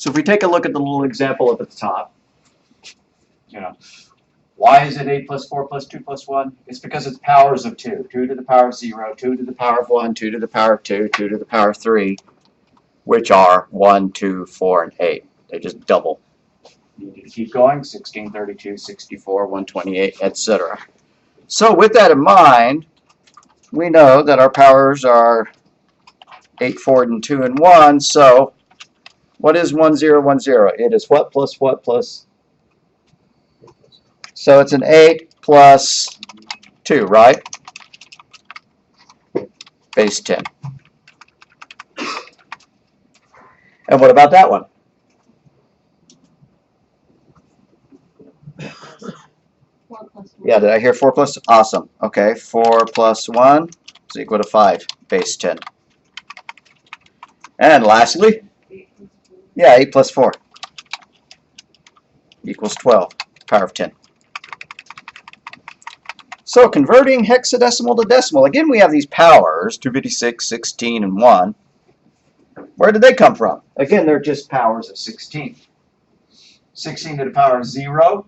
So if we take a look at the little example up at the top, you know, why is it 8 plus 4 plus 2 plus 1? It's because it's powers of 2. 2 to the power of 0, 2 to the power of 1, 2 to the power of 2, 2 to the power of 3, which are 1, 2, 4, and 8. They just double. You need to keep going, 16, 32, 64, 128, etc. So with that in mind, we know that our powers are 8, 4, and 2, and 1. So what is 1, 0, 1, 0? It is what plus what plus? So it's an 8 plus 2, right? Base 10. And what about that one? Yeah, did I hear 4 plus? Awesome. Okay, 4 plus 1 is equal to 5, base 10. And lastly, yeah, 8 plus 4 equals 12, power of 10. So converting hexadecimal to decimal, again we have these powers, 256, 16, and 1. Where did they come from? Again, they're just powers of 16. 16 to the power of 0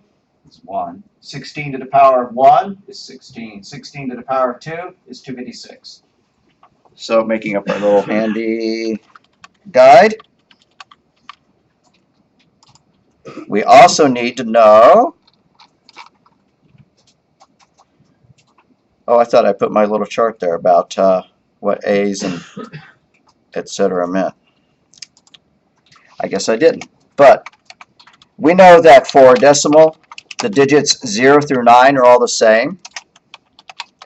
is 1. 16 to the power of 1 is 16. 16 to the power of 2 is 256. So making up our little handy guide. We also need to know, oh, I thought I put my little chart there about what A's and etc. meant. I guess I didn't. But we know that for decimal, the digits 0 through 9 are all the same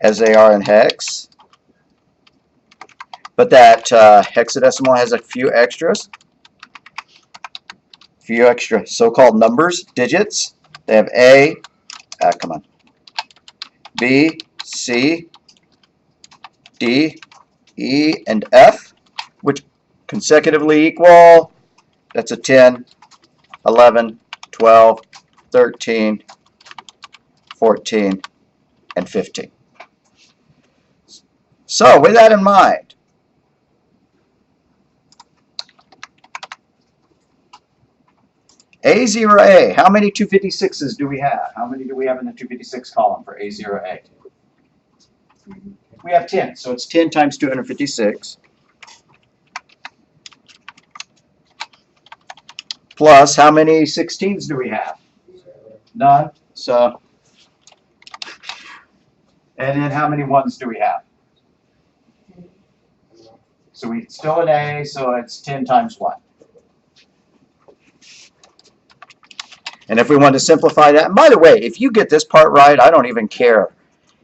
as they are in hex. But that hexadecimal has a few extras. Few extra so-called numbers, digits. They have A, come on, B, C, D, E, and F, which consecutively equal, that's a 10, 11, 12, 13, 14, and 15. So with that in mind, A0A, how many 256s do we have? How many do we have in the 256 column for A0A? We have 10, so it's 10 times 256. Plus, how many 16s do we have? None. So, and then how many 1s do we have? So we still an A, so it's 10 times 1. And if we want to simplify that, and by the way, if you get this part right, I don't even care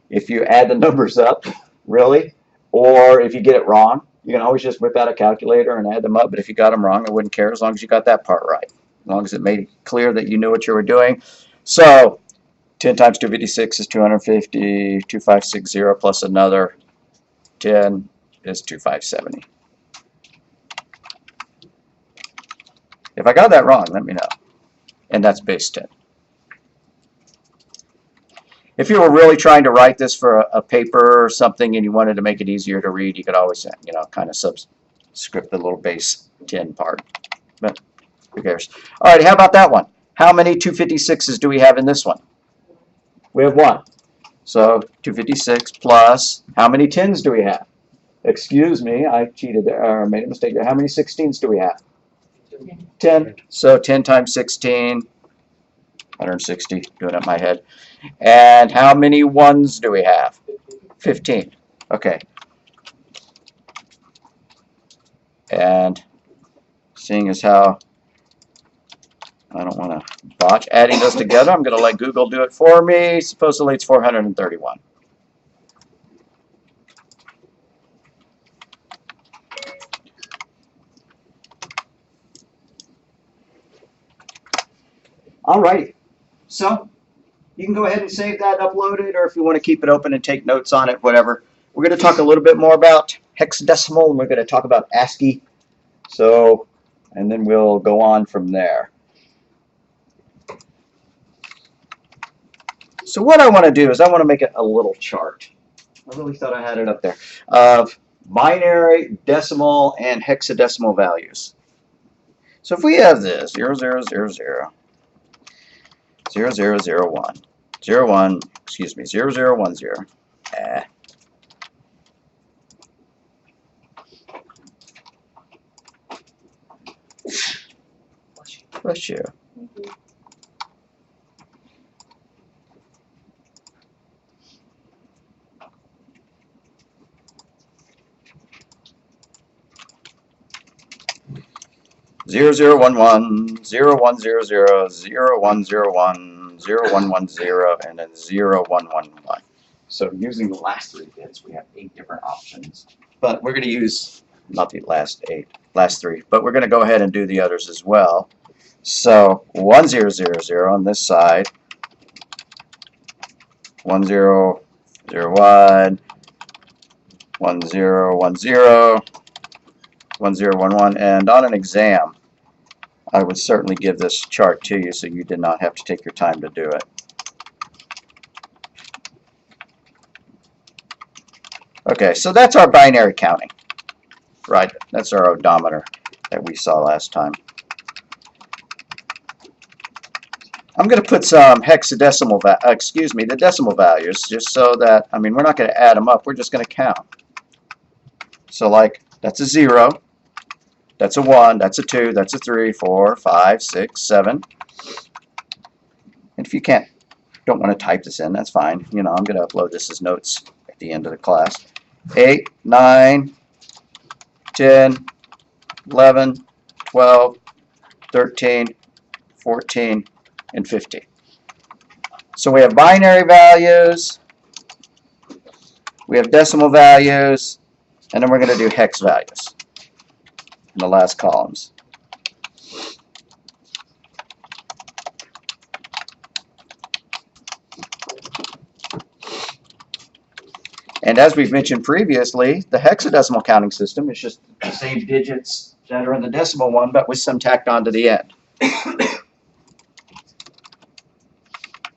if you add the numbers up, really, or if you get it wrong. You can always just whip out a calculator and add them up, but if you got them wrong, I wouldn't care as long as you got that part right, as long as it made it clear that you knew what you were doing. So 10 times 256 is 250, 2560 plus another 10 is 2570. If I got that wrong, let me know. And that's base 10. If you were really trying to write this for a paper or something and you wanted to make it easier to read, you could always, you know, kind of subscript the little base 10 part. But who cares? All right, how about that one? How many 256s do we have in this one? We have 1. So 256 plus, how many 10s do we have? Excuse me, I cheated there, or made a mistake there. How many 16s do we have? 10. So 10 times 16, 160, doing it in my head. And how many 1s do we have? 15. Okay. And seeing as how I don't want to botch adding those together, I'm going to let Google do it for me. Supposedly it's 431. Alrighty, so you can go ahead and save that, upload it, or if you want to keep it open and take notes on it, whatever. We're going to talk a little bit more about hexadecimal, and we're going to talk about ASCII. So, and then we'll go on from there. So what I want to do is I want to make it a little chart. I really thought I had it up there, of binary, decimal, and hexadecimal values. So if we have this 0, 0, 0, 0, 0, 0, 0, 1, 0, 1, excuse me, 0, 0, 1, 0. Bless you. Zero zero one one 0 1 0 0 0 1 0 1 0 1 1 0 and then 0 1 1 1. So using the last 3 bits, we have 8 different options. But we're going to use not the last 3, but we're going to go ahead and do the others as well. So 1 0 0 0 on this side, 1 0 0 1, 1 0 1 0, 1 0 1 1, and on an exam, I would certainly give this chart to you so you did not have to take your time to do it. Okay, so that's our binary counting, right? That's our odometer that we saw last time. I'm going to put some hexadecimal, the decimal values, just so that, I mean, we're not going to add them up, we're just going to count. So like, that's a 0, that's a 1, that's a 2, that's a 3, 4, 5, 6, 7. And if you don't want to type this in, that's fine. You know, I'm going to upload this as notes at the end of the class. 8, 9, 10, 11, 12, 13, 14, and 15. So we have binary values, we have decimal values, and then we're going to do hex values in the last columns. And as we've mentioned previously, the hexadecimal counting system is just the same digits that are in the decimal one, but with some tacked on to the end.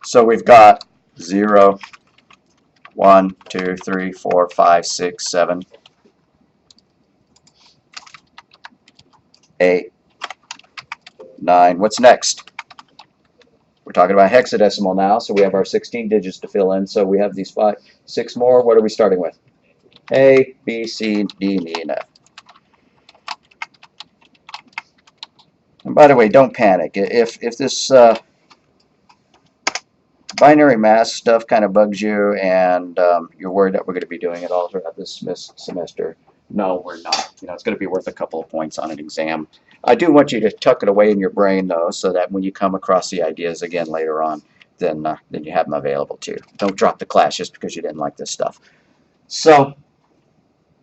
So we've got 0, 1, 2, 3, 4, 5, 6, 7, 8, 9. What's next? We're talking about hexadecimal now, so we have our 16 digits to fill in. So we have these 6 more. What are we starting with? A, B, C, D, E, and F. And by the way, don't panic. If this binary math stuff kind of bugs you and you're worried that we're going to be doing it all throughout this semester, no, we're not. You know, it's going to be worth a couple of points on an exam. I do want you to tuck it away in your brain, though, so that when you come across the ideas again later on, then you have them available too. Don't drop the class just because you didn't like this stuff. So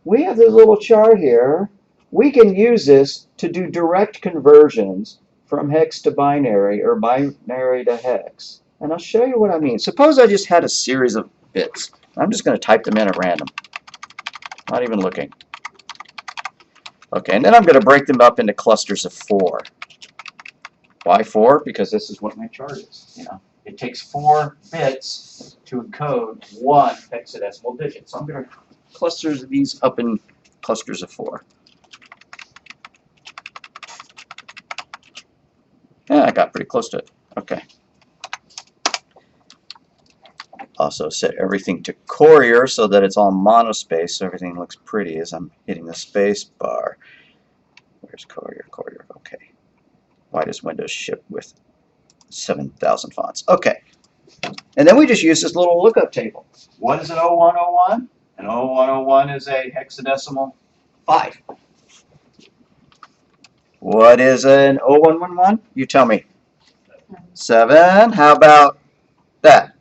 we have this little chart here. We can use this to do direct conversions from hex to binary or binary to hex. And I'll show you what I mean. Suppose I just had a series of bits. I'm just going to type them in at random. Not even looking. Okay, and then I'm going to break them up into clusters of 4. Why 4? Because this is what my chart is. You know, it takes 4 bits to encode 1 hexadecimal digit. So I'm going to cluster these up in clusters of 4. Yeah, I got pretty close to it. Okay. Also set everything to Courier so that it's all monospace, so everything looks pretty as I'm hitting the space bar. Where's Courier? Courier, okay. Why does Windows ship with 7,000 fonts? Okay. And then we just use this little lookup table. What is an 0101? An 0101 is a hexadecimal 5. What is an 0111? You tell me. 7. How about that?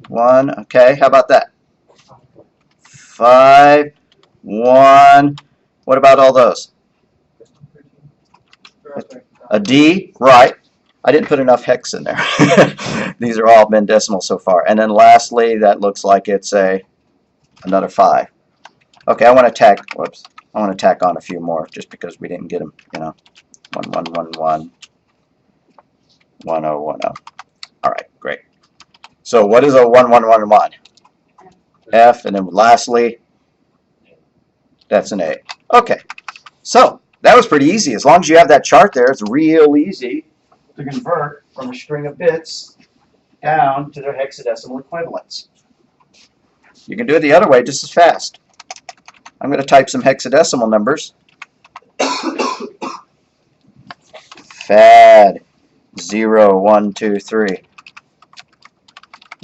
1. Okay. How about that? 5. 1. What about all those? A D. Right. I didn't put enough hex in there. These are all been decimal so far. And then lastly, that looks like it's another 5. Okay. I want to tack. Whoops. I want to tack on a few more just because we didn't get them. You know, 1111, 1010. All right. Great. So what is a 1111? F, and then lastly, that's an A. Okay, so That was pretty easy. As long as you have that chart there, it's real easy to convert from a string of bits down to their hexadecimal equivalents. You can do it the other way just as fast. I'm going to type some hexadecimal numbers. FAD 0, 1, 2, 3.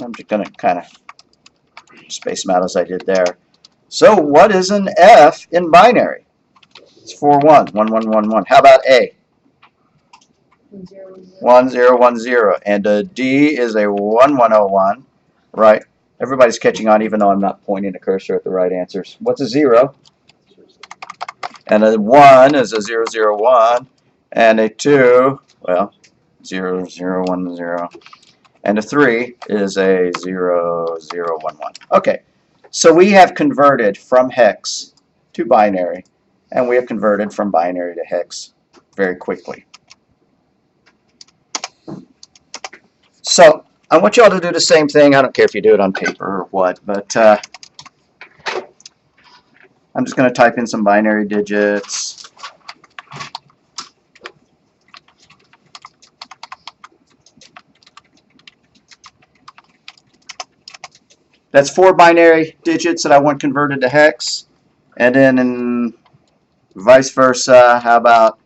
I'm just going to kind of space them out as I did there. So what is an F in binary? It's 4, 1, 1, 1, 1, 1. How about A? 1, 0, 1, 0. And a D is a 1, 1, 0, 1. Right? Everybody's catching on even though I'm not pointing the cursor at the right answers. What's a 0? And a 1 is a 0, 0, 1. And a 2, well, 0, 0, 1, 0. And a 3 is a 0, 0, 1, 1. Okay, so we have converted from hex to binary, and we have converted from binary to hex very quickly. So I want you all to do the same thing. I don't care if you do it on paper or what, but I'm just going to type in some binary digits. That's 4 binary digits that I want converted to hex. And then in vice versa, how about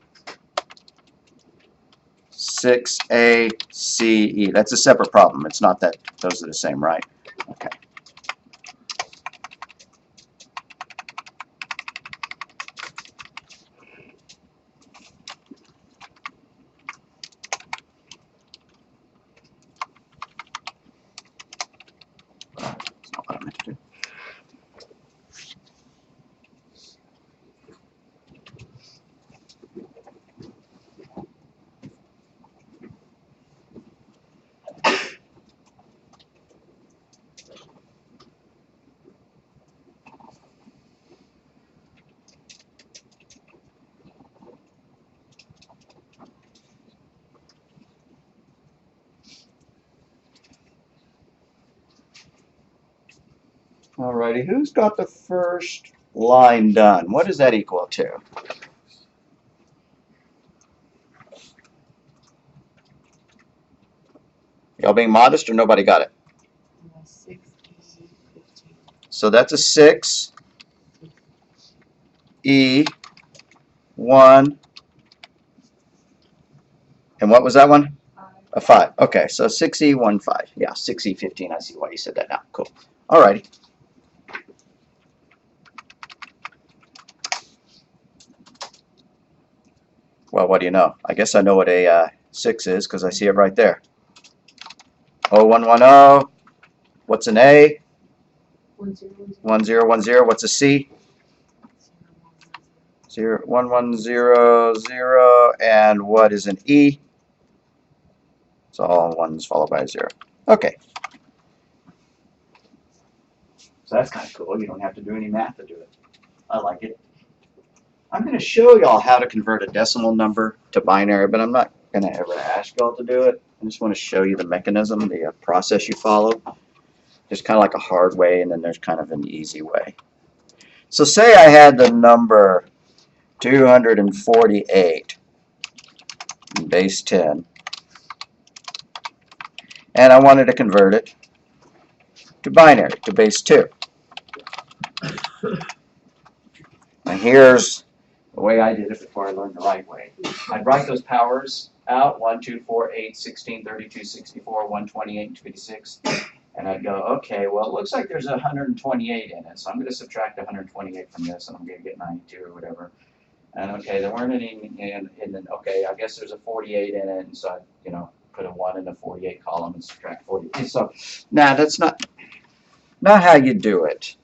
6ACE? That's a separate problem. It's not that those are the same, right? Okay. That's not what I meant to do. Alrighty, who's got the first line done? What does that equal to? Y'all being modest or nobody got it? 6, 15. So that's a 6, E, 1, and what was that one? 5. A 5. Okay, so 6E, 1, 5. Yeah, 6E, 15. I see why you said that now. Cool. Alrighty. Well, what do you know? I guess I know what a 6 is because I see it right there. 0110. What's an A? 1, 0, 1, 0. 1010. What's a C? 0, 1100. And what is an E? It's all ones followed by a 0. Okay. So that's kind of cool. You don't have to do any math to do it. I like it. I'm going to show y'all how to convert a decimal number to binary, but I'm not going to ever ask y'all to do it. I just want to show you the mechanism, the process you follow. There's kind of like a hard way, and then there's kind of an easy way. So say I had the number 248 in base 10, and I wanted to convert it to binary, to base 2. Now here's the way I did it before I learned the right way. I'd write those powers out, 1, 2, 4, 8, 16, 32, 64, 128, and 56. And I'd go, okay, well, it looks like there's 128 in it, so I'm going to subtract 128 from this, and I'm going to get 92 or whatever. And okay, there weren't any, and then okay, I guess there's a 48 in it, and so I, put a 1 in the 48 column and subtract 48. So, now that's not how you do it.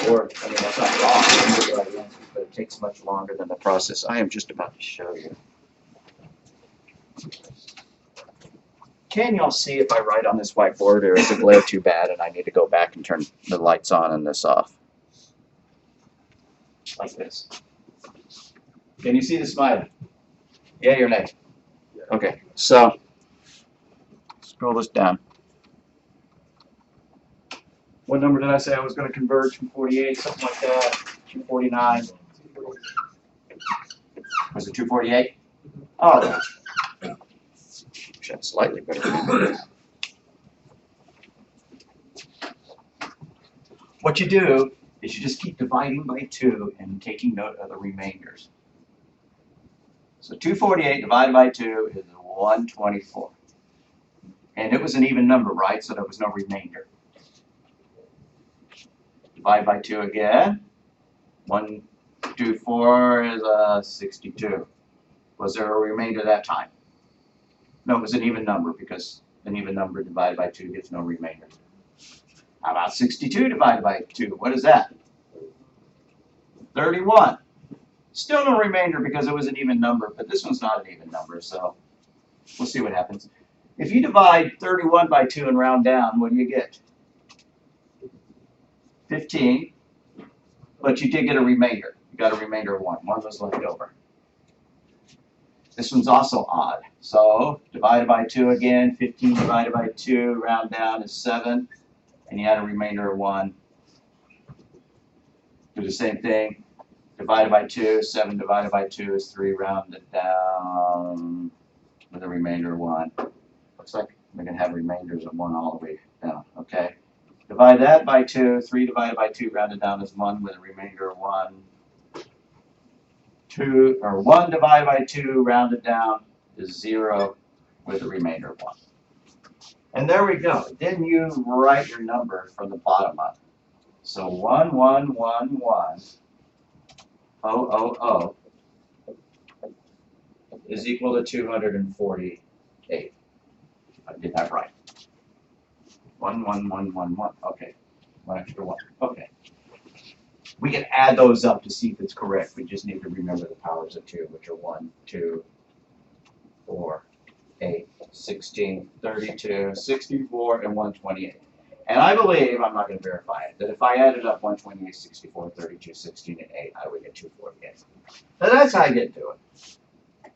Or, I mean, that's not wrong, but it takes much longer than the process I am just about to show you. Can y'all see if I write on this whiteboard, or is the glare too bad and I need to go back and turn the lights on and this off? Like this. Can you see the smile? Yay or nay? Okay, so scroll this down. What number did I say I was going to convert? 248, something like that. 249. 248? Oh, yeah. That's slightly better. What you do is you just keep dividing by 2 and taking note of the remainders. So 248 divided by 2 is 124. And it was an even number, right? So there was no remainder. Divide by 2 again. 124 is 62. Was there a remainder that time? No, it was an even number because an even number divided by 2 gives no remainder. How about 62 divided by 2? What is that? 31. Still no remainder because it was an even number, but this one's not an even number, so we'll see what happens. If you divide 31 by 2 and round down, what do you get? 15, but you did get a remainder. You got a remainder of 1. 1 was left over. This one's also odd. So divided by 2 again, 15 divided by 2, round down is 7, and you had a remainder of 1. Do the same thing. Divided by 2, 7 divided by 2 is 3, rounded down with a remainder of 1. Looks like we're going to have remainders of 1 all the way down, okay? Divide that by 2, 3 divided by 2 rounded down is 1 with a remainder of 1. 1 divided by 2 rounded down is 0 with a remainder of 1. And there we go. Then you write your number from the bottom up. So 1, 1, 1, 1. 000 is equal to 248. I did that right. 1, 1, 1, 1, 1. Okay. 1 extra 1. Okay. We can add those up to see if it's correct. We just need to remember the powers of 2, which are 1, 2, 4, 8, 16, 32, 64, and 128. And I believe, I'm not going to verify it, that if I added up 128, 64, 32, 16, and 8, I would get 248. So that's how you get to it.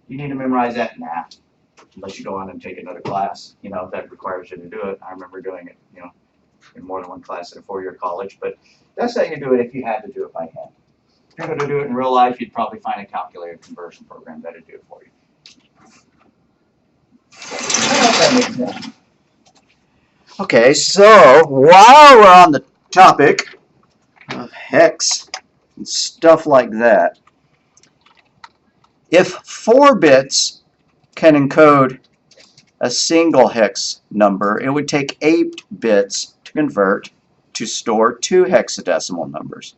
You need to memorize that? Nah. Unless you go on and take another class, you know, that requires you to do it. I remember doing it, you know, in more than one class in a 4-year college. But that's how you do it if you had to do it by hand. If you're going to do it in real life, you'd probably find a calculator conversion program that'd do it for you. I hope that makes sense. Okay, so while we're on the topic of hex and stuff like that, if 4 bits can encode a single hex number, it would take 8 bits to convert to store 2 hexadecimal numbers.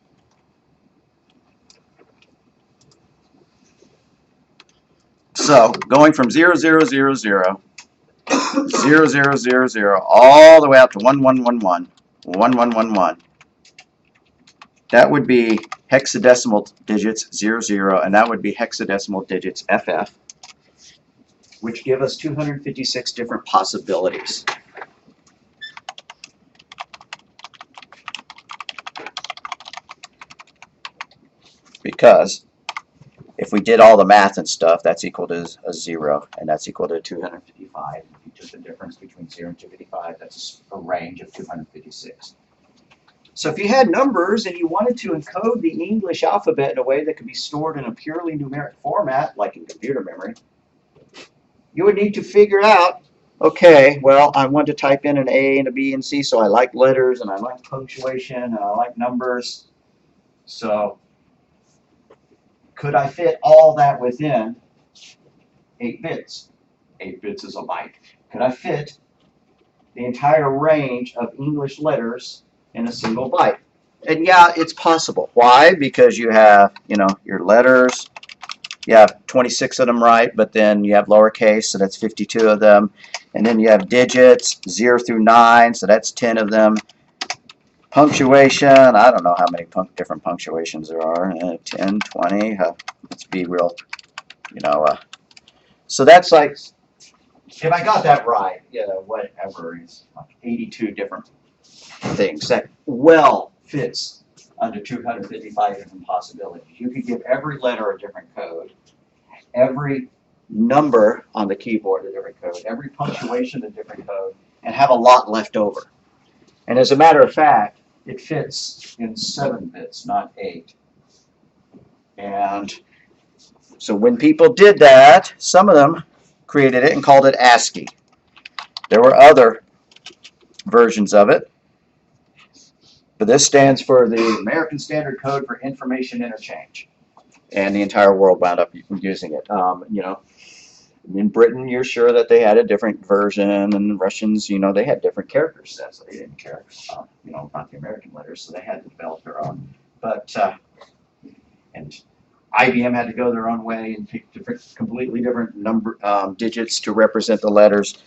So going from 0000, 0000, all the way up to 1111, 1111. That would be hexadecimal digits 00, and that would be hexadecimal digits FF, which give us 256 different possibilities. Because if we did all the math and stuff, that's equal to a 0, and that's equal to 255. If you took the difference between 0 and 255, that's a range of 256. So if you had numbers and you wanted to encode the English alphabet in a way that could be stored in a purely numeric format, like in computer memory, you would need to figure out, okay, well, I want to type in an A and a B and C, so I like letters, and I like punctuation, and I like numbers. So could I fit all that within 8 bits? 8 bits is a byte. Could I fit the entire range of English letters in a single byte? And yeah, it's possible. Why? Because you have, you know, your letters. You have 26 of them, right? But then you have lowercase, so that's 52 of them. And then you have digits, 0 through 9, so that's 10 of them. Punctuation, I don't know how many different punctuations there are. 10, 20, let's be real, you know. So that's like, if I got that right, yeah, whatever, it's like 82 different things that well fits under 255 different possibilities. You could give every letter a different code, every number on the keyboard a different code, every punctuation a different code, and have a lot left over. And as a matter of fact, it fits in 7 bits, not 8. And So when people did that, some of them created it and called it ASCII. There were other versions of it, but this stands for the American Standard Code for Information Interchange, and the entire world wound up using it. You know, in Britain, you're sure that they had a different version, and the Russians, you know, they had different character sets. They didn't care, you know, about the American letters, so they had to develop their own. But and IBM had to go their own way and pick completely different digits to represent the letters.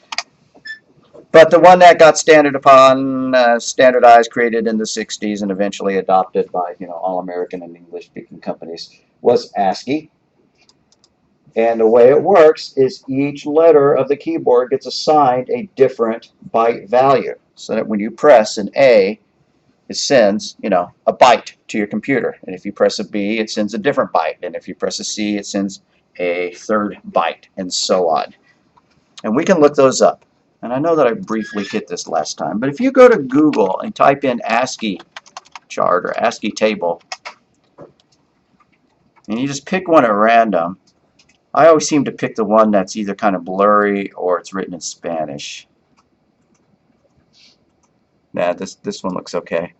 But the one that got standardized, created in the 60s, and eventually adopted by, you know, all American and English-speaking companies was ASCII. And the way it works is each letter of the keyboard gets assigned a different byte value, so that when you press an A, it sends, you know, a byte to your computer. And if you press a B, it sends a different byte. And if you press a C, it sends a third byte, and so on. And we can look those up. And I know that I briefly hit this last time, but if you go to Google and type in ASCII Chart or ASCII Table, and you just pick one at random, I always seem to pick the one that's either kind of blurry or it's written in Spanish. Nah, this one looks okay.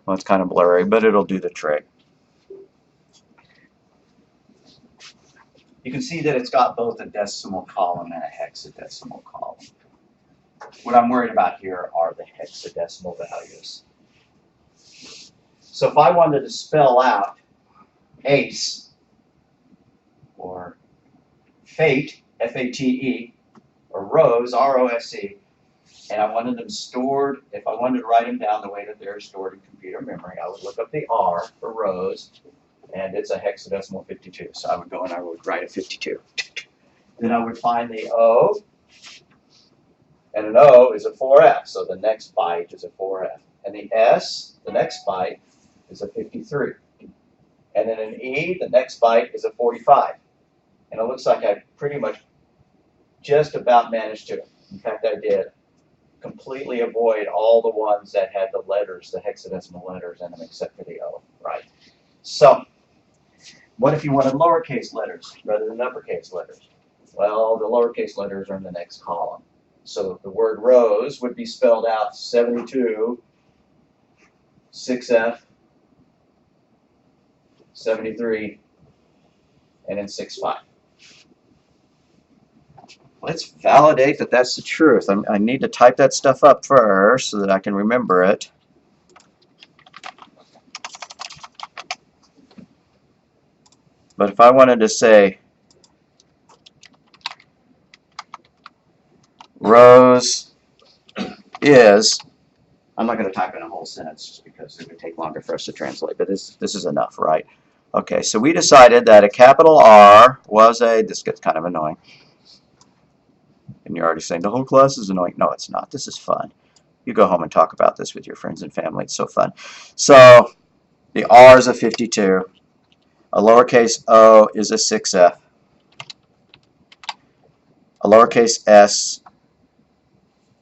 Well, it's kind of blurry, but it'll do the trick. You can see that it's got both a decimal column and a hexadecimal column. What I'm worried about here are the hexadecimal values. So if I wanted to spell out ace or fate, F-A-T-E, or rose, R-O-S-E, and I wanted them stored, if I wanted to write them down the way that they're stored in computer memory, I would look up the R for rose, and it's a hexadecimal 52. So I would go and I would write a 52. Then I would find the O, and an O is a 4F, so the next byte is a 4F. And the S, the next byte, is a 53. And then an E, the next byte, is a 45. And it looks like I pretty much just about managed to, in fact I did, completely avoid all the ones that had the letters, the hexadecimal letters in them, except for the O, right? So, what if you wanted lowercase letters rather than uppercase letters? Well, the lowercase letters are in the next column. So the word rose would be spelled out 72, 6F, 73, and then 65. Let's validate that that's the truth. I need to type that stuff up first so that I can remember it. But if I wanted to say Rose is, I'm not going to type in a whole sentence just because it would take longer for us to translate, but this is enough, right? Okay, so we decided that a capital R was a, this gets kind of annoying. And you're already saying the whole class is annoying. No, it's not. This is fun. You go home and talk about this with your friends and family. It's so fun. So the R is a 52. A lowercase o is a 6F. A lowercase s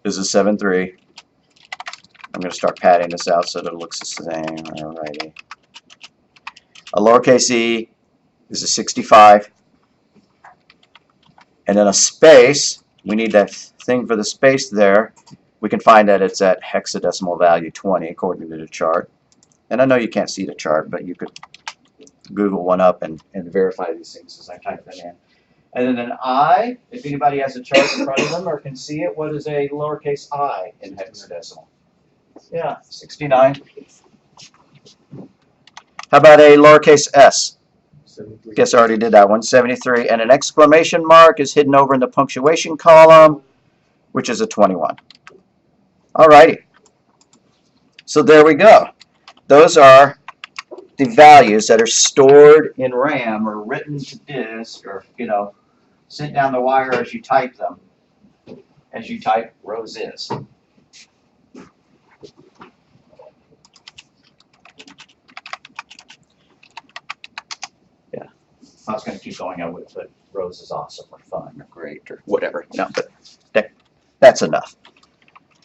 is a 7.3. I'm going to start padding this out so that it looks the same. Alrighty. A lowercase e is a 65. And then a space, we need that thing for the space there. We can find that it's at hexadecimal value 20 according to the chart. And I know you can't see the chart, but you could Google one up and verify these things as I type them in. And then an I, if anybody has a chart in front of them or can see it, what is a lowercase I in hexadecimal? Yeah, 69. How about a lowercase s? 73. Guess I already did that one, 73. And an exclamation mark is hidden over in the punctuation column, which is a 21. Alrighty. So there we go. Those are the values that are stored in RAM or written to disk or, you know, sent down the wire as you type them, as you type Rose is. Yeah, if I was going to keep going, I would, but Rose is awesome or fun or great or whatever. No, but that's enough.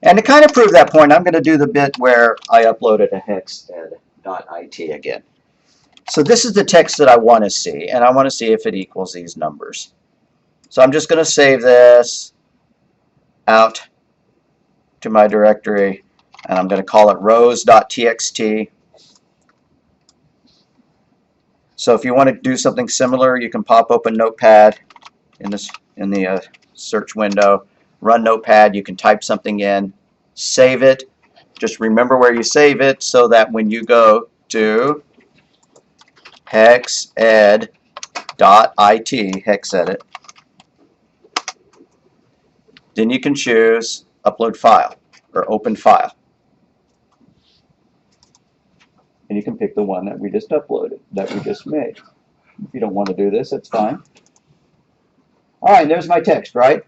And to kind of prove that point, I'm going to do the bit where I uploaded a hexed.it again. So this is the text that I want to see, and I want to see if it equals these numbers. So I'm just going to save this out to my directory, and I'm going to call it rows.txt. So if you want to do something similar, you can pop open Notepad in the search window, run Notepad. You can type something in, save it. Just remember where you save it so that when you go to hexed.it, hex edit, then you can choose upload file or open file. And you can pick the one that we just uploaded, that we just made. If you don't want to do this, it's fine. All right, there's my text, right?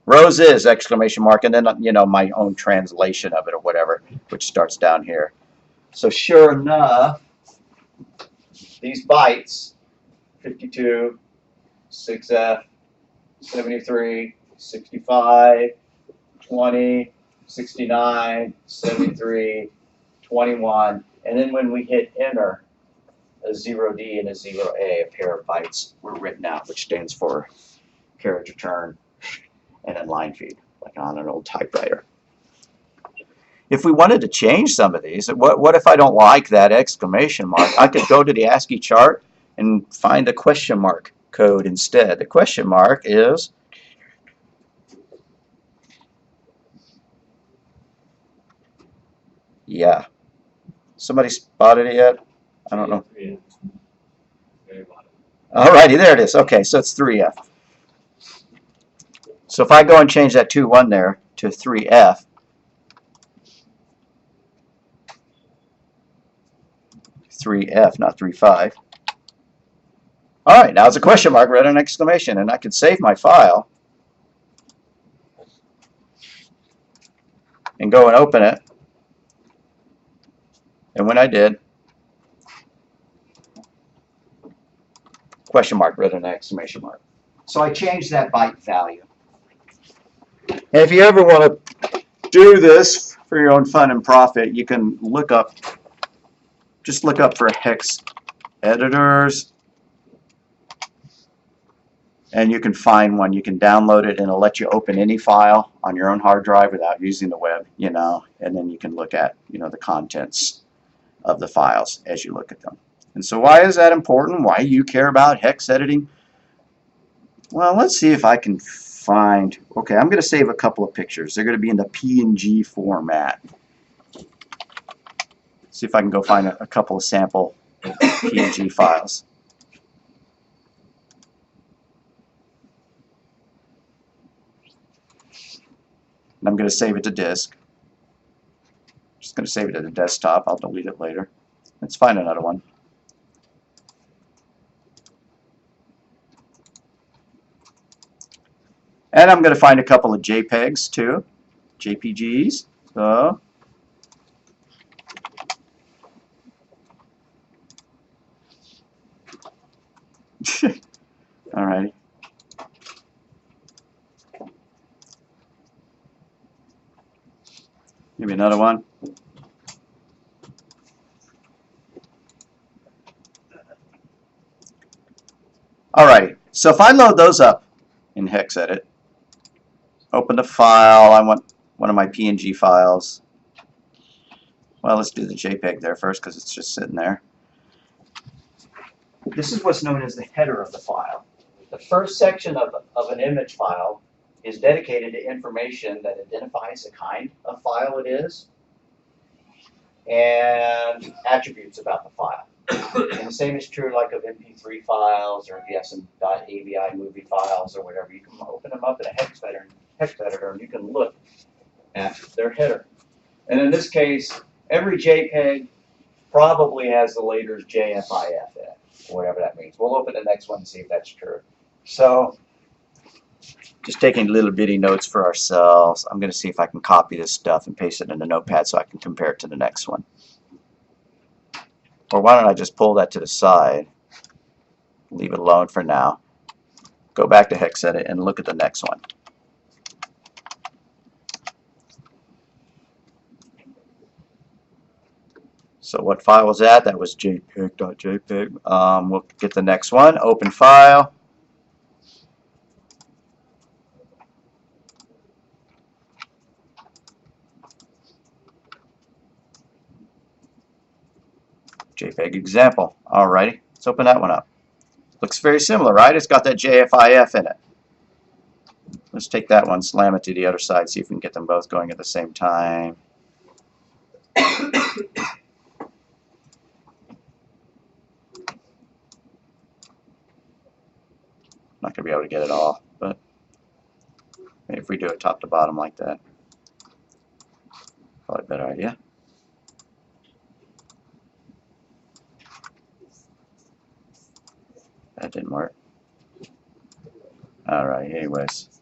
Rows is exclamation mark, and then, you know, my own translation of it or whatever, which starts down here. So sure enough, these bytes, 52, 6F, 73, 65, 20, 69, 73, 21, and then when we hit enter, a 0D and a 0A, a pair of bytes, were written out, which stands for carriage return and then line feed, like on an old typewriter. If we wanted to change some of these, what if I don't like that exclamation mark? I could go to the ASCII chart and find a question mark code instead. The question mark is yeah. Somebody spotted it yet? I don't know. Alrighty, there it is. Okay, so it's 3F. So if I go and change that 2-1 there to 3F, not 3-5. All right, now it's a question mark rather than an exclamation, and I can save my file and go and open it. And when I did, question mark rather than exclamation mark. So I changed that byte value. And if you ever want to do this for your own fun and profit, you can just look up for hex editors, and you can find one. You can download it, and it'll let you open any file on your own hard drive without using the web, you know, and then you can look at, you know, the contents of the files as you look at them. And so why is that important? Why you care about hex editing? Well, let's see if I can find, okay, I'm going to save a couple of pictures. They're going to be in the PNG format. See if I can go find a couple of sample PNG files. And I'm going to save it to disk. Just going to save it to the desktop. I'll delete it later. Let's find another one. And I'm going to find a couple of JPEGs too, JPGs. So, all right. Maybe another one. All right. So if I load those up in Hex Edit, open the file. I want one of my PNG files. Well, let's do the JPEG there first because it's just sitting there. This is what's known as the header of the file. The first section of an image file is dedicated to information that identifies the kind of file it is and attributes about the file. And the same is true like of MP3 files, or if you have some .avi movie files or whatever. You can open them up in a hex editor and you can look at their header. And in this case, every JPEG probably has the letters JFIF in it, whatever that means. We'll open the next one and see if that's true. So, just taking little bitty notes for ourselves. I'm going to see if I can copy this stuff and paste it in the Notepad so I can compare it to the next one. Or why don't I just pull that to the side, leave it alone for now, go back to Hex Edit and look at the next one. So what file was that? That was JPEG.jpg. We'll get the next one. Open file. JPEG example. Alrighty, let's open that one up. Looks very similar, right? It's got that JFIF in it. Let's take that one, slam it to the other side, see if we can get them both going at the same time. Not going to be able to get it all, but maybe if we do it top to bottom like that, probably a better idea. That didn't work. Alright, anyways.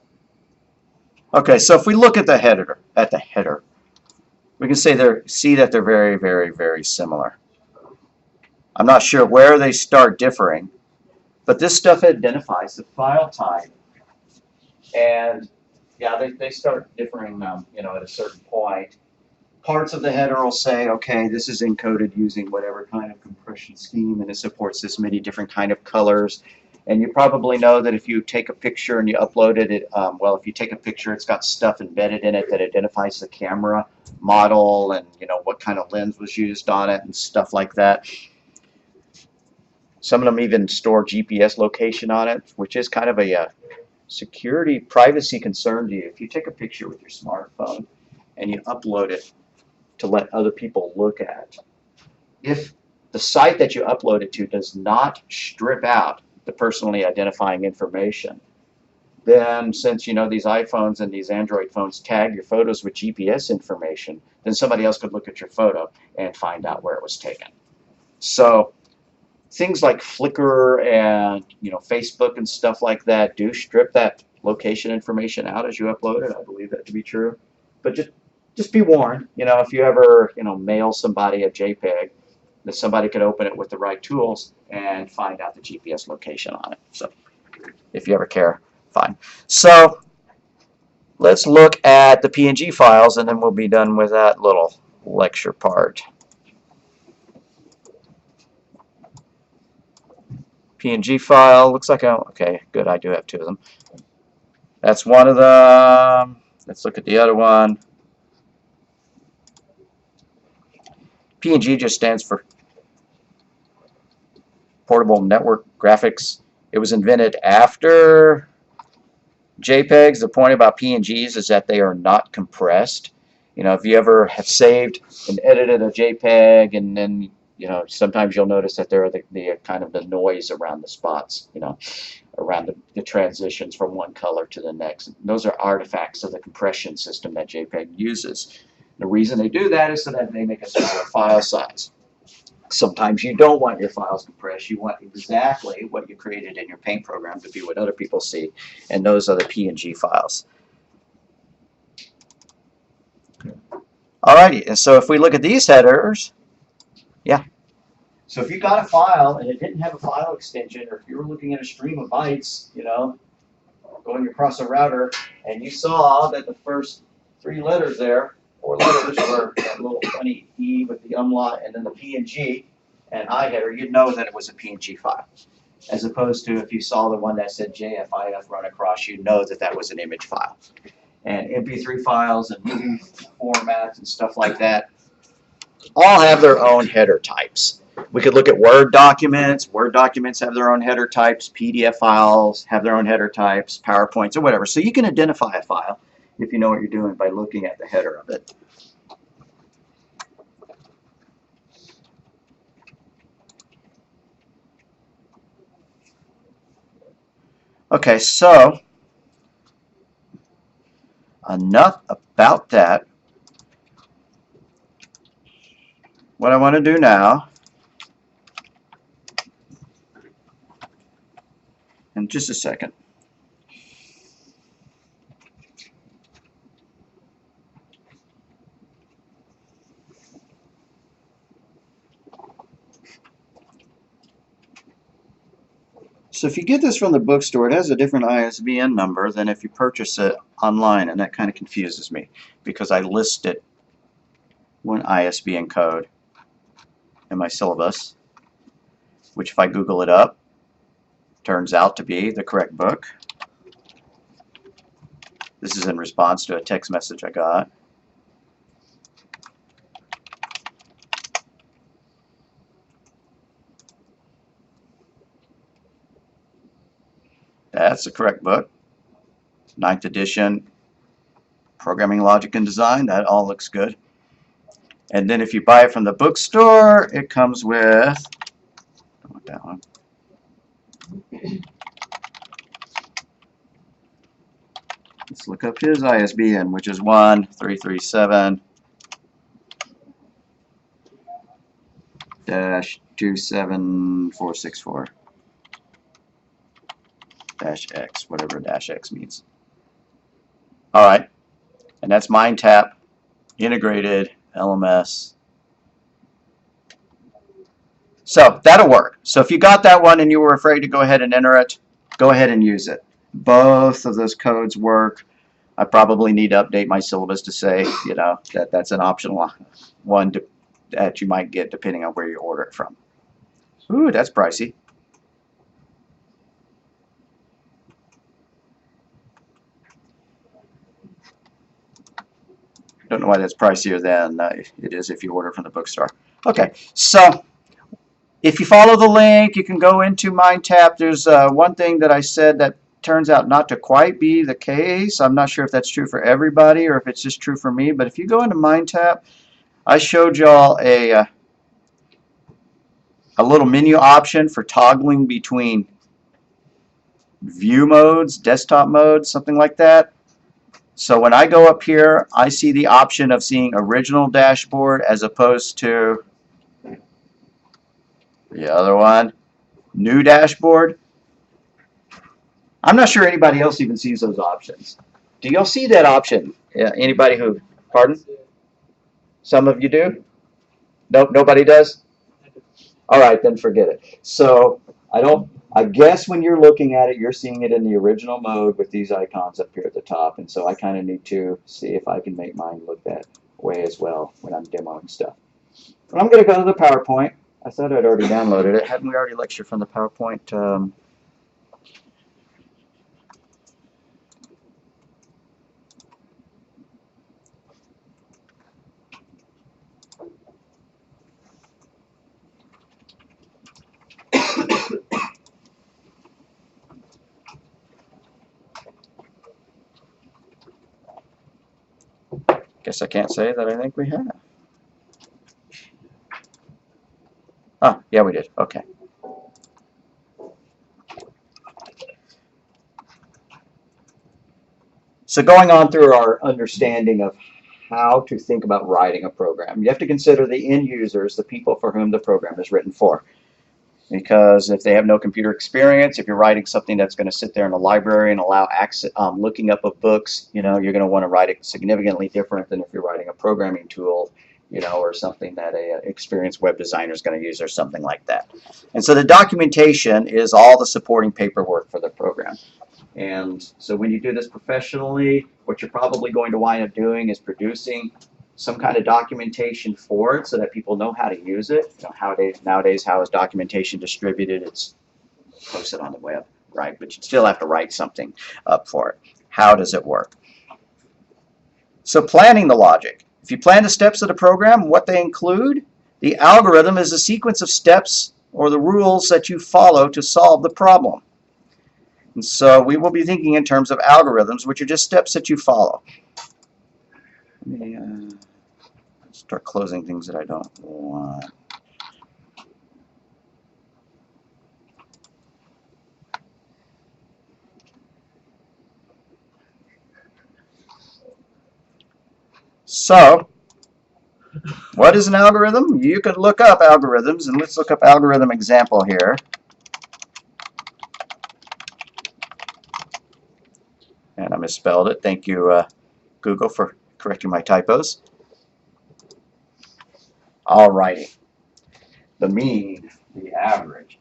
Okay, so if we look at the header, we can see that they're very, very, very similar. I'm not sure where they start differing, but this stuff identifies the file type. And yeah, they start differing, you know, at a certain point. Parts of the header will say, okay, this is encoded using whatever kind of compression scheme, and it supports this many different kind of colors. And you probably know that if you take a picture and you upload it, well, if you take a picture, it's got stuff embedded in it that identifies the camera model and, you know, what kind of lens was used on it and stuff like that. Some of them even store GPS location on it, which is kind of a security, privacy concern to you. If you take a picture with your smartphone and you upload it to let other people look at, if the site that you upload it to does not strip out the personally identifying information, then since, you know, these iPhones and these Android phones tag your photos with GPS information, then somebody else could look at your photo and find out where it was taken. So things like Flickr and, you know, Facebook and stuff like that do strip that location information out as you upload it. I believe that to be true. But just be warned, you know, if you ever, you know, mail somebody a JPEG, that somebody could open it with the right tools and find out the GPS location on it. So if you ever care, fine. So let's look at the PNG files, and then we'll be done with that little lecture part. PNG file looks like okay, good, I do have two of them. That's one of them. Let's look at the other one. PNG just stands for Portable Network Graphics. It was invented after JPEGs. The point about PNGs is that they are not compressed. You know, if you ever have saved and edited a JPEG, and then, you know, sometimes you'll notice that there are the kind of the noise around the spots, you know, around the transitions from one color to the next. Those are artifacts of the compression system that JPEG uses. The reason they do that is so that they make a smaller file size. Sometimes you don't want your files compressed. You want exactly what you created in your Paint program to be what other people see, and those are the PNG files. Alrighty, and so if we look at these headers, yeah. So if you got a file and it didn't have a file extension, or if you were looking at a stream of bytes, you know, going across a router, and you saw that the first three letters there, four letters, were that little funny E with the umlaut and then the PNG and I header, you'd know that it was a PNG file. As opposed to if you saw the one that said JFIF run across, you'd know that that was an image file. And MP3 files and movie formats and stuff like that all have their own header types. We could look at Word documents. Word documents have their own header types. PDF files have their own header types. PowerPoints or whatever. So you can identify a file if you know what you're doing by looking at the header of it. Okay, so enough about that. What I want to do now, in just a second. So if you get this from the bookstore, it has a different ISBN number than if you purchase it online, and that kind of confuses me because I listed one ISBN code in my syllabus, which if I Google it up, turns out to be the correct book. This is in response to a text message I got. That's the correct book. 9th edition, Programming Logic and Design. That all looks good. And then if you buy it from the bookstore, it comes with, I want that one. Let's look up his ISBN, which is 1337-27464. -X, whatever -X means. All right, and that's Mindtap, integrated LMS. So that'll work. So if you got that one and you were afraid to go ahead and enter it, go ahead and use it. Both of those codes work. I probably need to update my syllabus to say, you know, that that's an optional one that you might get depending on where you order it from. Ooh, that's pricey. Don't know why that's pricier than it is if you order from the bookstore. Okay, so if you follow the link, you can go into Mindtap. There's one thing that I said that turns out not to quite be the case. I'm not sure if that's true for everybody or if it's just true for me, but if you go into Mindtap, I showed y'all a little menu option for toggling between view modes, desktop modes, something like that. So when I go up here, I see the option of seeing original dashboard as opposed to the other one, new dashboard. I'm not sure anybody else even sees those options. Do y'all see that option? Yeah, anybody who, pardon? Some of you do? Nope, nobody does? All right, then forget it. So I guess when you're looking at it, you're seeing it in the original mode with these icons up here at the top. And so I kind of need to see if I can make mine look that way as well when I'm demoing stuff. But I'm going to go to the PowerPoint. I thought I'd already downloaded it. Hadn't we already lectured from the PowerPoint? Guess I can't say that I think we have. Ah, yeah, we did. Okay. So going on through our understanding of how to think about writing a program, you have to consider the end users, the people for whom the program is written for. Because if they have no computer experience, if you're writing something that's going to sit there in a library and allow access, looking up of books, you know, you're going to want to write it significantly different than if you're writing a programming tool, you know, or something that a experienced web designer is going to use or something like that. And so the documentation is all the supporting paperwork for the program. And so when you do this professionally, what you're probably going to wind up doing is producing some kind of documentation for it so that people know how to use it. You know, nowadays, how is documentation distributed? It's posted on the web, right? But you still have to write something up for it. How does it work? So planning the logic. If you plan the steps of the program, what they include, the algorithm is a sequence of steps or the rules that you follow to solve the problem. And so we will be thinking in terms of algorithms, which are just steps that you follow. Let me start closing things that I don't want. So, what is an algorithm? You can look up algorithms, and let's look up algorithm example here. And I misspelled it. Thank you, Google, for correcting my typos. Alrighty. The mean, the average.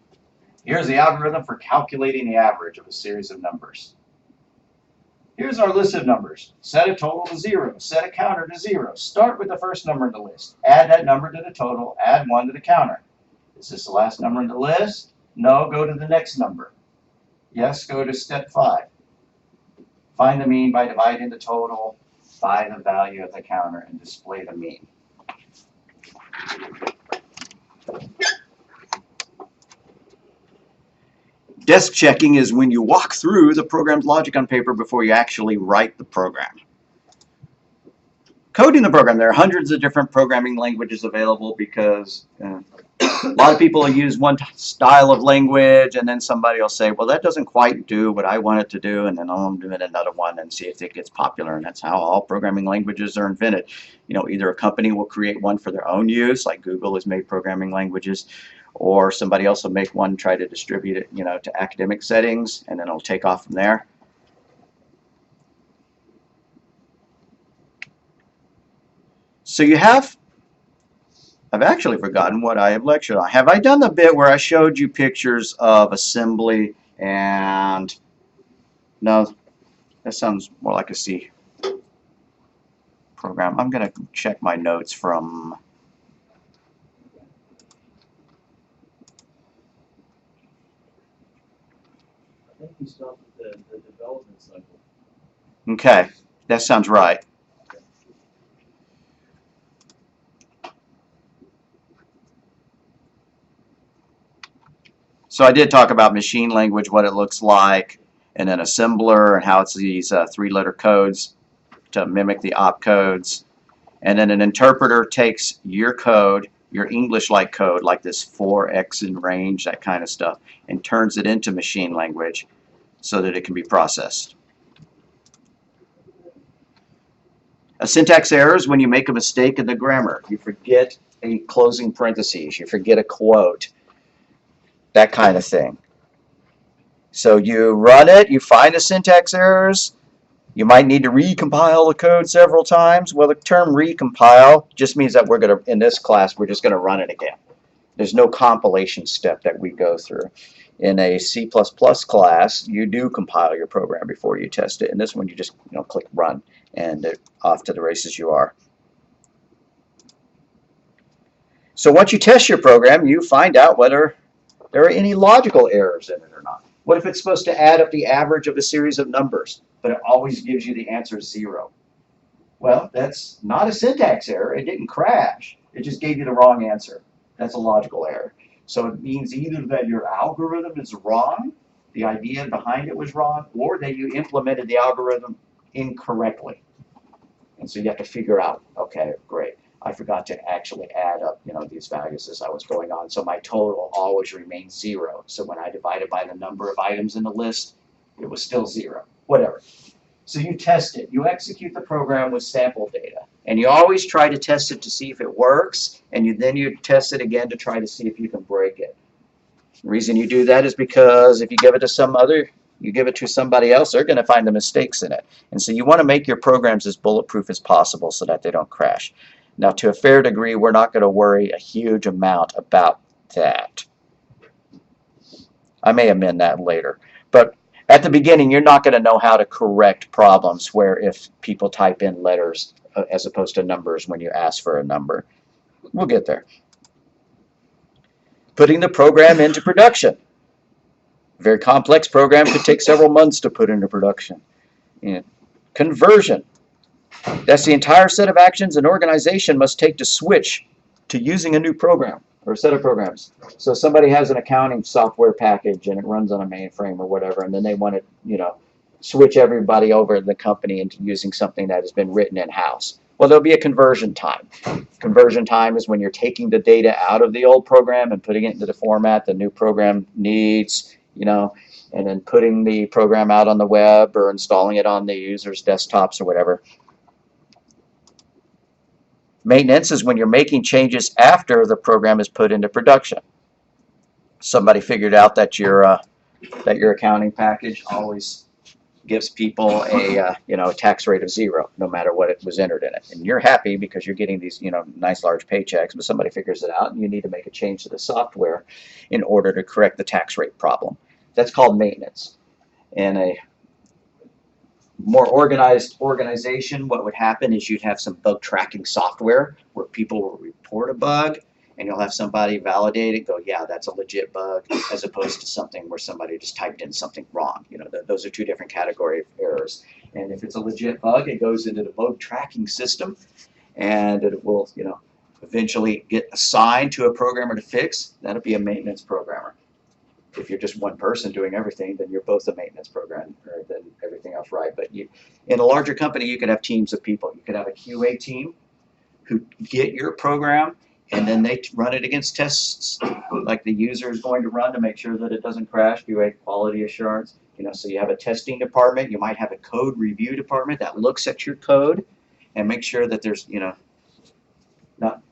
Here's the algorithm for calculating the average of a series of numbers. Here's our list of numbers. Set a total to 0. Set a counter to 0. Start with the first number in the list. Add that number to the total. Add 1 to the counter. Is this the last number in the list? No, go to the next number. Yes, go to step 5. Find the mean by dividing the total by the value of the counter and display the mean. Desk checking is when you walk through the program's logic on paper before you actually write the program. Coding the program. There are hundreds of different programming languages available because a lot of people will use one style of language and then somebody will say, well, that doesn't quite do what I want it to do, and then I'm doing another one and see if it gets popular. And that's how all programming languages are invented. You know, either a company will create one for their own use, like Google has made programming languages, or somebody else will make one, try to distribute it, you know, to academic settings, and then it'll take off from there. So you have, I've actually forgotten what I have lectured on. Have I done the bit where I showed you pictures of assembly and, no, that sounds more like a C program. I'm going to check my notes from, I think we stopped at the development cycle. okay, that sounds right. So I did talk about machine language, what it looks like, and then assembler and how it's these 3-letter codes to mimic the opcodes. And then an interpreter takes your code, your English-like code, like this 4x in range, that kind of stuff, and turns it into machine language so that it can be processed. A syntax error is when you make a mistake in the grammar. You forget a closing parentheses, you forget a quote, that kind of thing. So you run it, you find the syntax errors, you might need to recompile the code several times. Well, the term recompile just means that we're going to, in this class, we're just going to run it again. There's no compilation step that we go through. In a C++ class, you do compile your program before you test it. In this one, you just click run, and off to the races you are. So once you test your program, you find out whether there are any logical errors in it or not. What if it's supposed to add up the average of a series of numbers, but it always gives you the answer 0? Well, that's not a syntax error. It didn't crash. It just gave you the wrong answer. That's a logical error. So it means either that your algorithm is wrong, the idea behind it was wrong, or that you implemented the algorithm incorrectly. And so you have to figure out, okay, great. I forgot to actually add up, these values as I was going on. So my total always remains 0. So when I divided by the number of items in the list, it was still 0. Whatever. So you test it. You execute the program with sample data. And you always try to test it to see if it works. And then you test it again to try to see if you can break it. The reason you do that is because if you give it to somebody else, they're going to find the mistakes in it. And so you want to make your programs as bulletproof as possible so that they don't crash. Now, to a fair degree, we're not going to worry a huge amount about that. I may amend that later. But at the beginning, you're not going to know how to correct problems where if people type in letters as opposed to numbers when you ask for a number. We'll get there. Putting the program into production. A very complex program could take several months to put into production. Conversion. That's the entire set of actions an organization must take to switch to using a new program or a set of programs. So somebody has an accounting software package and it runs on a mainframe or whatever, and then they want to, switch everybody over in the company into using something that has been written in-house. Well, there'll be a conversion time. Conversion time is when you're taking the data out of the old program and putting it into the format the new program needs, and then putting the program out on the web or installing it on the user's desktops or whatever. Maintenance is when you're making changes after the program is put into production. Somebody figured out that your accounting package always gives people a tax rate of 0 no matter what it was entered in it, and you're happy because you're getting these nice large paychecks. But somebody figures it out, and you need to make a change to the software in order to correct the tax rate problem. That's called maintenance. And more organized organization, what would happen is you'd have some bug tracking software where people will report a bug, and you'll have somebody validate it, go, yeah, that's a legit bug, as opposed to something where somebody just typed in something wrong. You know, those are two different category of errors. And if it's a legit bug, it goes into the bug tracking system, and it will, you know, eventually get assigned to a programmer to fix. That'll be a maintenance programmer. If you're just one person doing everything, then you're both a maintenance programmer, then everything else right. But you, in a larger company, you could have teams of people. You could have a QA team who get your program, and then they run it against tests like the user is going to run to make sure that it doesn't crash, do a quality assurance. You know, so you have a testing department. You might have a code review department that looks at your code and make sure that there's, you know, not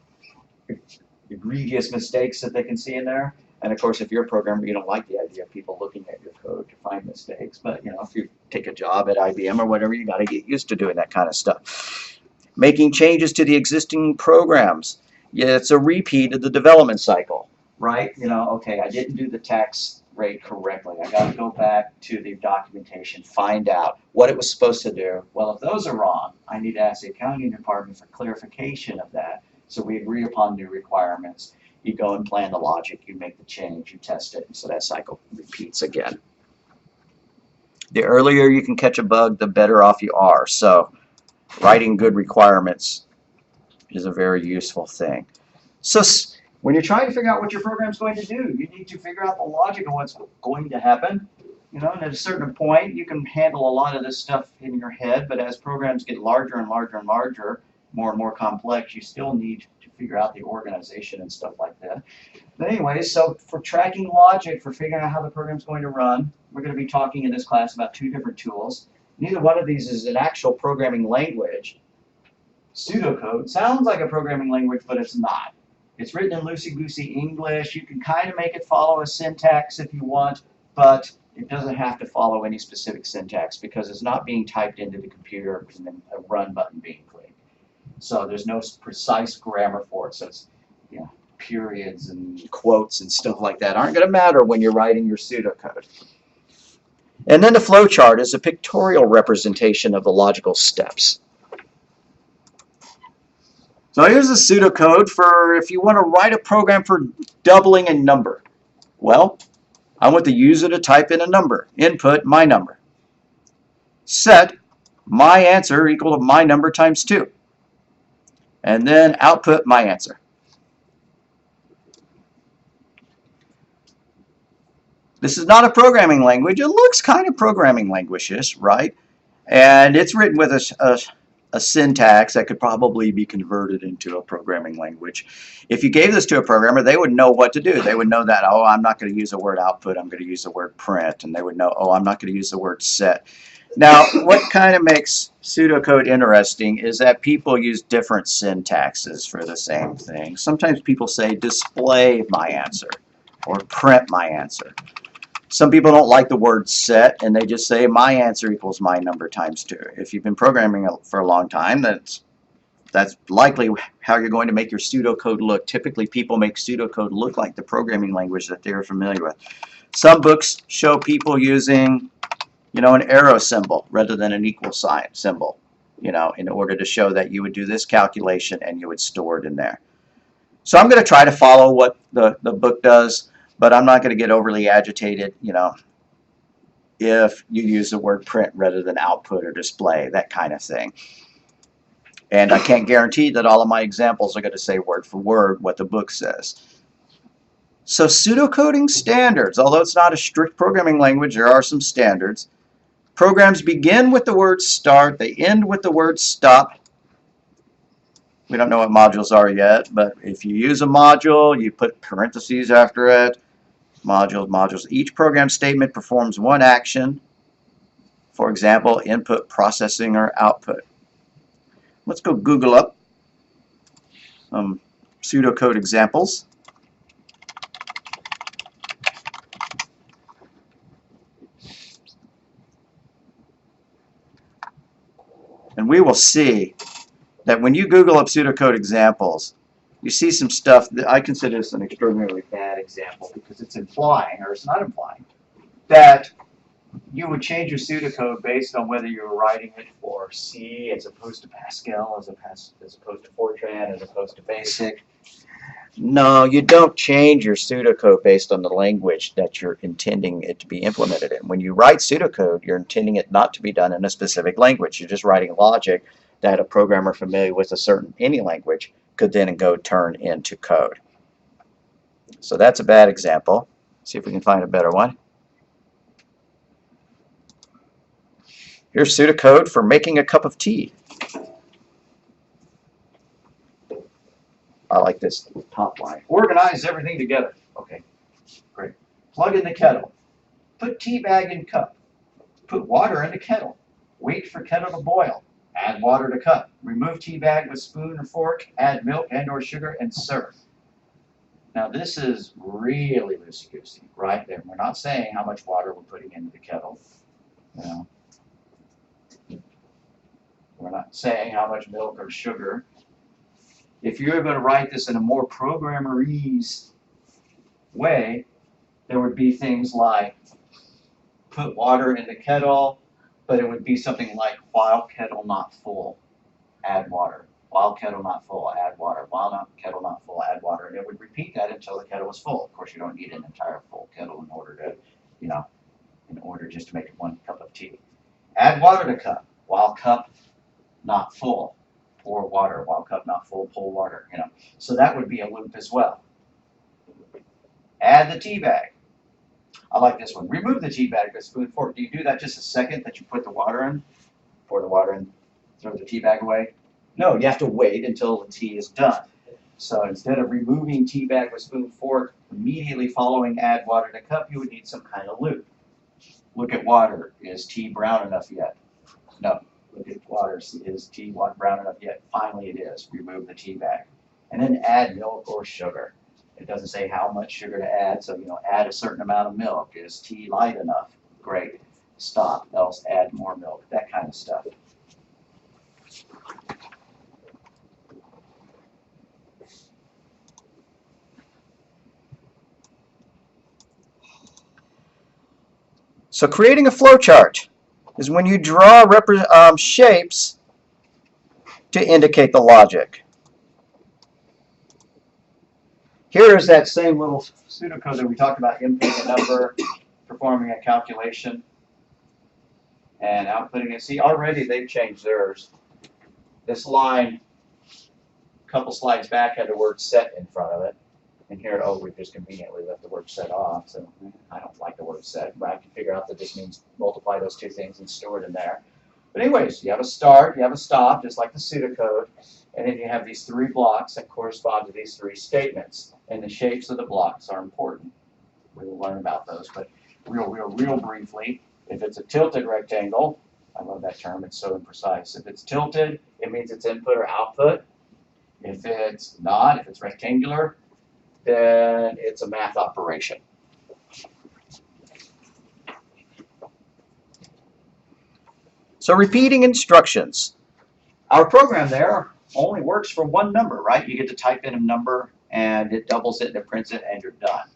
egregious mistakes that they can see in there. And of course, if you're a programmer, you don't like the idea of people looking at your code to find mistakes. But you know, if you take a job at IBM or whatever, you got to get used to doing that kind of stuff. Making changes to the existing programs. Yeah, it's a repeat of the development cycle, right? You know, okay, I didn't do the tax rate correctly. I got to go back to the documentation, find out what it was supposed to do. Well, if those are wrong, I need to ask the accounting department for clarification of that. So we agree upon new requirements. You go and plan the logic, you make the change, you test it, and so that cycle repeats again. The earlier you can catch a bug, the better off you are. So writing good requirements is a very useful thing. So when you're trying to figure out what your program's going to do, you need to figure out the logic of what's going to happen. You know, and at a certain point, you can handle a lot of this stuff in your head, but as programs get larger and larger and larger, more and more complex, you still need to figure out the organization and stuff like that. But anyway, so for tracking logic, for figuring out how the program's going to run, we're going to be talking in this class about two different tools. Neither one of these is an actual programming language. Pseudocode sounds like a programming language, but it's not. It's written in loosey-goosey English. You can kind of make it follow a syntax if you want, but it doesn't have to follow any specific syntax because it's not being typed into the computer and then a run button being clicked. So there's no precise grammar for it. So it's, you know, periods and quotes and stuff like that aren't going to matter when you're writing your pseudocode. And then the flow chart is a pictorial representation of the logical steps. So here's the pseudocode for if you want to write a program for doubling a number. Well, I want the user to type in a number. Input my number. Set my answer equal to my number times 2. And then output my answer. This is not a programming language. It looks kind of programming language-ish, right? And it's written with a syntax that could probably be converted into a programming language. If you gave this to a programmer, they would know what to do. They would know that, oh, I'm not going to use the word output, I'm going to use the word print. And they would know, oh, I'm not going to use the word set. Now, what kind of makes pseudocode interesting is that people use different syntaxes for the same thing. Sometimes people say display my answer or print my answer. Some people don't like the word set, and they just say my answer equals my number times 2. If you've been programming for a long time, that's likely how you're going to make your pseudocode look. Typically, people make pseudocode look like the programming language that they're familiar with. Some books show people using, you know, an arrow symbol rather than an equal sign symbol, you know, in order to show that you would do this calculation and you would store it in there. So I'm going to try to follow what the book does, but I'm not going to get overly agitated, you know, if you use the word print rather than output or display, that kind of thing. And I can't guarantee that all of my examples are going to say word for word what the book says. So pseudocoding standards, although it's not a strict programming language, there are some standards. Programs begin with the word start, they end with the word stop. We don't know what modules are yet, but if you use a module, you put parentheses after it. Modules. Each program statement performs one action. For example, input, processing, or output. Let's go Google up some pseudocode examples. And we will see that when you Google up pseudocode examples, you see some stuff that I consider this an extraordinarily bad example because it's implying, or it's not implying, that you would change your pseudocode based on whether you were writing it for C as opposed to Pascal, as opposed to Fortran, as opposed to BASIC. No, you don't change your pseudocode based on the language that you're intending it to be implemented in. When you write pseudocode, you're intending it not to be done in a specific language. You're just writing logic that a programmer familiar with any language could then go turn into code. So that's a bad example. See if we can find a better one. Here's pseudocode for making a cup of tea. I like this top line. Organize everything together. Okay, great. Plug in the kettle. Put tea bag in cup. Put water in the kettle. Wait for kettle to boil. Add water to cup. Remove tea bag with spoon or fork. Add milk and or sugar and serve. Now this is really loosey-goosey, right? We're not saying how much water we're putting into the kettle. You know, we're not saying how much milk or sugar. If you're going to write this in a more programmerese way, there would be things like put water in the kettle, but it would be something like while kettle not full, add water. While kettle not full, add water. While kettle not full, add water. And it would repeat that until the kettle was full. Of course, you don't need an entire full kettle in order to, in order just to make one cup of tea. Add water to cup. While cup not full, pour water. While cup not full, pour water. So that would be a loop as well. Add the tea bag. I like this one. Remove the tea bag with spoon and fork. Do you do that just a second that you put the water in? Pour the water in, throw the tea bag away? No, you have to wait until the tea is done. So instead of removing tea bag with spoon and fork, immediately following add water to cup, you would need some kind of loop. Look at water. Is tea brown enough yet? No. Look at water. Is tea brown enough yet? Finally it is. Remove the tea bag. And then add milk or sugar. It doesn't say how much sugar to add, so add a certain amount of milk. Is tea light enough? Great. Stop. Else add more milk. That kind of stuff. So creating a flowchart is when you draw shapes to indicate the logic. Here is that same little pseudocode that we talked about, inputting a number, performing a calculation, and outputting it. See, already they've changed theirs. This line, a couple slides back, had the word set in front of it. And here, we just conveniently left the word set off, so I don't like the word set, but I can figure out that this means multiply those two things and store it in there. But anyways, you have a start, you have a stop, just like the pseudocode, and then you have these three blocks that correspond to these three statements. And the shapes of the blocks are important. We will learn about those, but real briefly, if it's a tilted rectangle, I love that term, it's so imprecise. If it's tilted, it means it's input or output. If it's not, if it's rectangular, then it's a math operation. So repeating instructions. Our program there only works for one number, right? You get to type in a number and it doubles it and it prints it and you're done.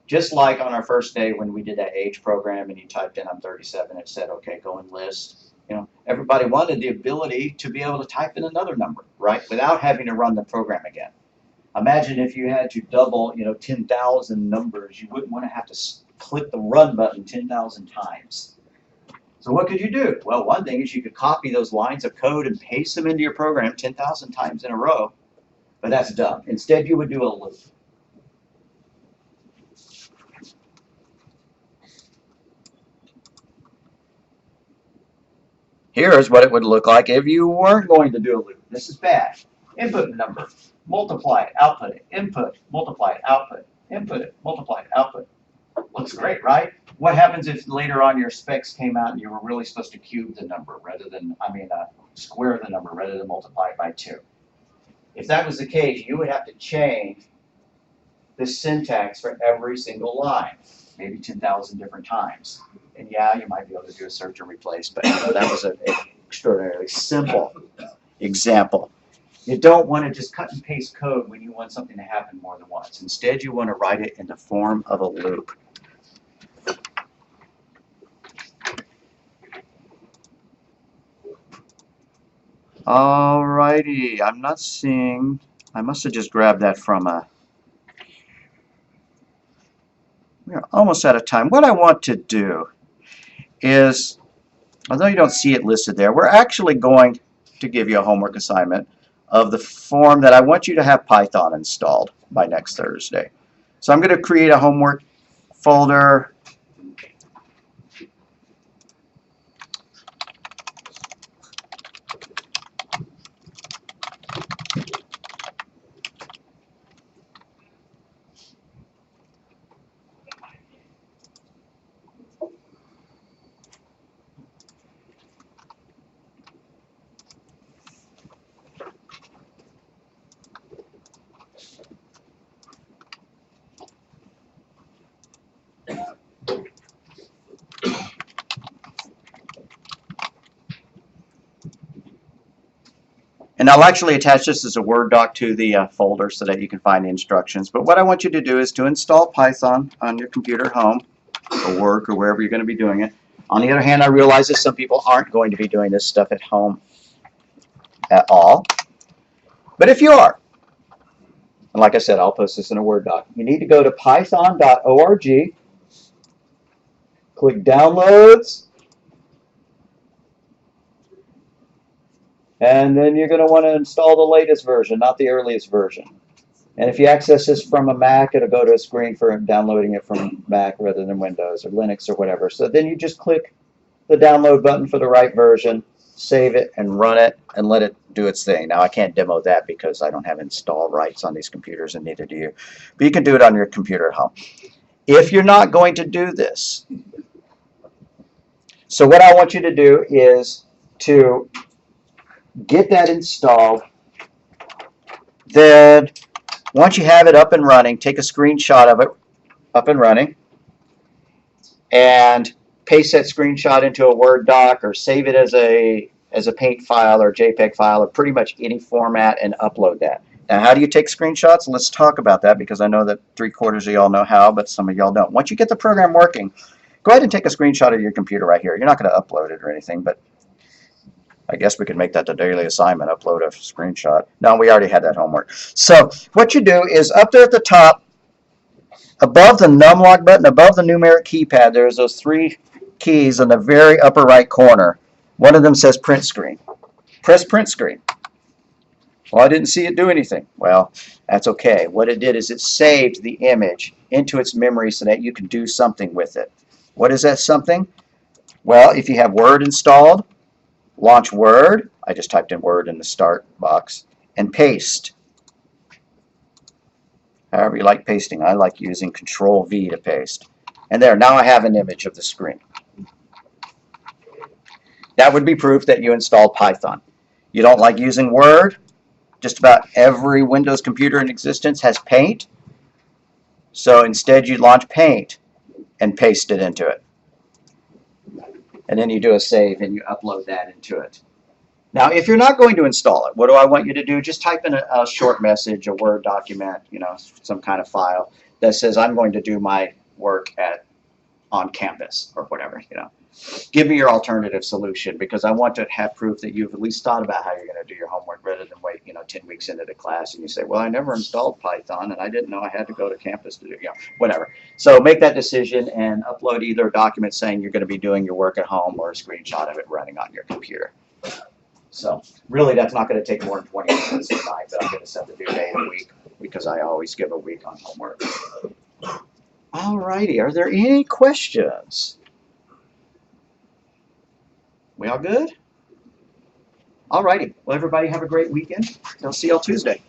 Just like on our first day when we did that age program and you typed in I'm 37, it said, okay, go and list. Everybody wanted the ability to be able to type in another number, right? Without having to run the program again. Imagine if you had to double, 10,000 numbers. You wouldn't want to have to click the run button 10,000 times. So what could you do? Well, one thing is you could copy those lines of code and paste them into your program 10,000 times in a row. But that's dumb. Instead, you would do a loop. Here's what it would look like if you weren't going to do a loop. This is bad. Input a number. Multiply it, output it, input, multiply it, output, input it, multiply it, output. Looks great, right? What happens if later on your specs came out and you were really supposed to cube the number rather than, square the number rather than multiply it by 2? If that was the case, you would have to change the syntax for every single line, maybe 10,000 different times. And yeah, you might be able to do a search and replace, but that was an extraordinarily simple example. You don't want to just cut and paste code when you want something to happen more than once. Instead, you want to write it in the form of a loop. Alrighty, I'm not seeing, I must have just grabbed that from a, we're almost out of time. What I want to do is, although you don't see it listed there, we're actually going to give you a homework assignment of the form that I want you to have Python installed by next Thursday. So I'm going to create a homework folder. And I'll actually attach this as a Word doc to the folder so that you can find the instructions. But what I want you to do is to install Python on your computer at home or work or wherever you're going to be doing it. On the other hand, I realize that some people aren't going to be doing this stuff at home at all. But if you are, and like I said, I'll post this in a Word doc, you need to go to python.org, click Downloads, and then you're going to want to install the latest version, not the earliest version. And if you access this from a Mac, it'll go to a screen for downloading it from Mac rather than Windows or Linux or whatever. So then you just click the download button for the right version, save it, and run it, and let it do its thing. Now, I can't demo that because I don't have install rights on these computers, and neither do you. But you can do it on your computer at home. If you're not going to do this, so what I want you to do is to get that installed. Then, once you have it up and running, take a screenshot of it up and running, and paste that screenshot into a Word doc or save it as a Paint file or JPEG file or pretty much any format and upload that. Now, how do you take screenshots? Let's talk about that because I know that 3/4 of y'all know how, but some of y'all don't. Once you get the program working, go ahead and take a screenshot of your computer right here. You're not going to upload it or anything, but I guess we could make that the daily assignment, upload a screenshot. No, we already had that homework. So what you do is up there at the top, above the numlock button, above the numeric keypad, there's those 3 keys in the very upper right corner. One of them says print screen. Press print screen. Well, I didn't see it do anything. Well, that's okay. What it did is it saved the image into its memory so that you can do something with it. What is that something? Well, if you have Word installed, launch Word. I just typed in Word in the start box. And paste. However you like pasting. I like using Control-V to paste. And there, now I have an image of the screen. That would be proof that you installed Python. You don't like using Word? Just about every Windows computer in existence has Paint. So instead you launch Paint and paste it into it. And then you do a save and you upload that into it. Now, if you're not going to install it, what do I want you to do? Just type in a short message, a Word document, you know, some kind of file that says I'm going to do my work on campus or whatever, you know. Give me your alternative solution because I want to have proof that you've at least thought about how you're going to do your homework rather than wait, you know, 10 weeks into the class and you say, well, I never installed Python and I didn't know I had to go to campus to do it, you know, whatever. So make that decision and upload either a document saying you're going to be doing your work at home or a screenshot of it running on your computer. So really that's not going to take more than 20 minutes tonight, but I'm going to set the due date a week because I always give a week on homework. All righty, are there any questions? We all good? All righty. Well, everybody have a great weekend. I'll see y'all Tuesday.